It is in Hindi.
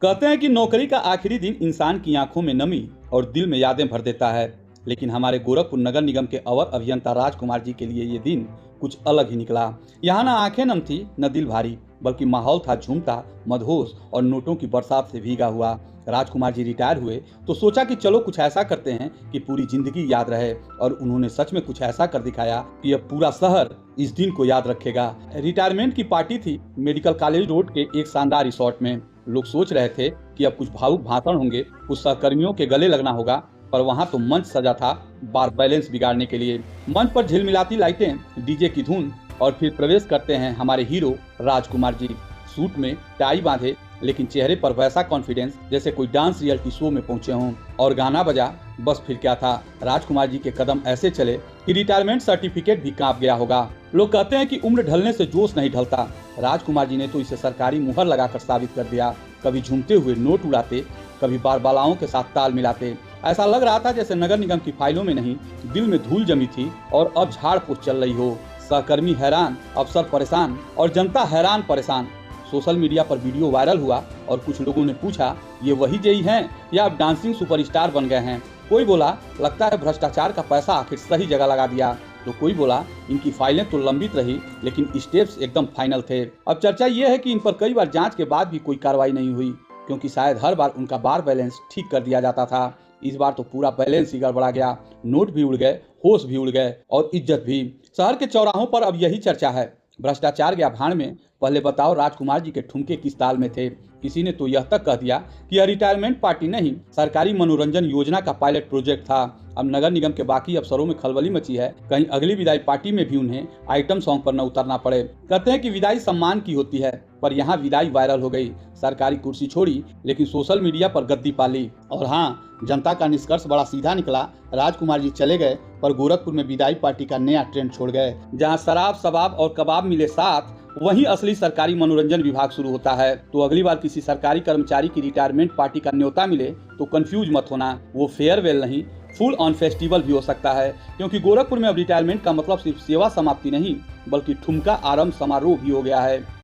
कहते हैं कि नौकरी का आखिरी दिन इंसान की आंखों में नमी और दिल में यादें भर देता है। लेकिन हमारे गोरखपुर नगर निगम के अवर अभियंता राजकुमार जी के लिए ये दिन कुछ अलग ही निकला। यहाँ ना आंखें नम थी न दिल भारी, बल्कि माहौल था झूमता, मदहोश और नोटों की बरसात से भीगा हुआ। राजकुमार जी रिटायर हुए तो सोचा कि चलो कुछ ऐसा करते हैं कि पूरी जिंदगी याद रहे, और उन्होंने सच में कुछ ऐसा कर दिखाया कि अब पूरा शहर इस दिन को याद रखेगा। रिटायरमेंट की पार्टी थी मेडिकल कॉलेज रोड के एक शानदार रिसोर्ट में। लोग सोच रहे थे कि अब कुछ भावुक भाषण होंगे, कुछ सहकर्मियों के गले लगना होगा, पर वहां तो मंच सजा था बार बैलेंस बिगाड़ने के लिए। मंच पर झिलमिलाती लाइटें, डीजे की धुन, और फिर प्रवेश करते हैं हमारे हीरो राजकुमार जी। सूट में टाई बांधे, लेकिन चेहरे पर वैसा कॉन्फिडेंस जैसे कोई डांस रियलिटी शो में पहुंचे हों। और गाना बजा, बस फिर क्या था, राजकुमार जी के कदम ऐसे चले कि रिटायरमेंट सर्टिफिकेट भी कांप गया होगा। लोग कहते हैं कि उम्र ढलने से जोश नहीं ढलता। राजकुमार जी ने तो इसे सरकारी मुहर लगाकर साबित कर दिया। कभी झूमते हुए नोट उड़ाते, कभी बारबालाओं के साथ ताल मिलाते। ऐसा लग रहा था जैसे नगर निगम की फाइलों में नहीं, दिल में धूल जमी थी और अब झाड़ फूस चल रही हो। सहकर्मी हैरान, अफसर परेशान और जनता हैरान परेशान। सोशल मीडिया पर वीडियो वायरल हुआ और कुछ लोगों ने पूछा, ये वही जेई हैं या अब डांसिंग सुपरस्टार बन गए हैं। कोई बोला, लगता है भ्रष्टाचार का पैसा आखिर सही जगह लगा दिया। तो कोई बोला, इनकी फाइलें तो लंबित रही लेकिन स्टेप्स एकदम फाइनल थे। अब चर्चा ये है कि इन पर कई बार जांच के बाद भी कोई कार्रवाई नहीं हुई, क्योंकि शायद हर बार उनका बार बैलेंस ठीक कर दिया जाता था। इस बार तो पूरा बैलेंस ही गड़बड़ा गया। नोट भी उड़ गए, होश भी उड़ गए और इज्जत भी। शहर के चौराहों पर अब यही चर्चा है, भ्रष्टाचार गया भाड़ में। पहले बताओ राजकुमार जी के ठुमके किस ताल में थे। किसी ने तो यह तक कह दिया कि यह रिटायरमेंट पार्टी नहीं, सरकारी मनोरंजन योजना का पायलट प्रोजेक्ट था। अब नगर निगम के बाकी अफसरों में खलबली मची है, कहीं अगली विदाई पार्टी में भी उन्हें आइटम सॉन्ग पर न उतरना पड़े। कहते हैं कि विदाई सम्मान की होती है, पर यहाँ विदाई वायरल हो गई। सरकारी कुर्सी छोड़ी लेकिन सोशल मीडिया पर गद्दी पाली। और हाँ, जनता का निष्कर्ष बड़ा सीधा निकला। राजकुमार जी चले गए पर गोरखपुर में विदाई पार्टी का नया ट्रेंड छोड़ गए। जहाँ शराब, शबाब और कबाब मिले साथ, वहीं असली सरकारी मनोरंजन विभाग शुरू होता है। तो अगली बार किसी सरकारी कर्मचारी की रिटायरमेंट पार्टी का न्योता मिले तो कंफ्यूज मत होना, वो फेयरवेल नहीं, फुल ऑन फेस्टिवल भी हो सकता है। क्योंकि गोरखपुर में अब रिटायरमेंट का मतलब सिर्फ सेवा समाप्ति नहीं, बल्कि ठुमका आरंभ समारोह भी हो गया है।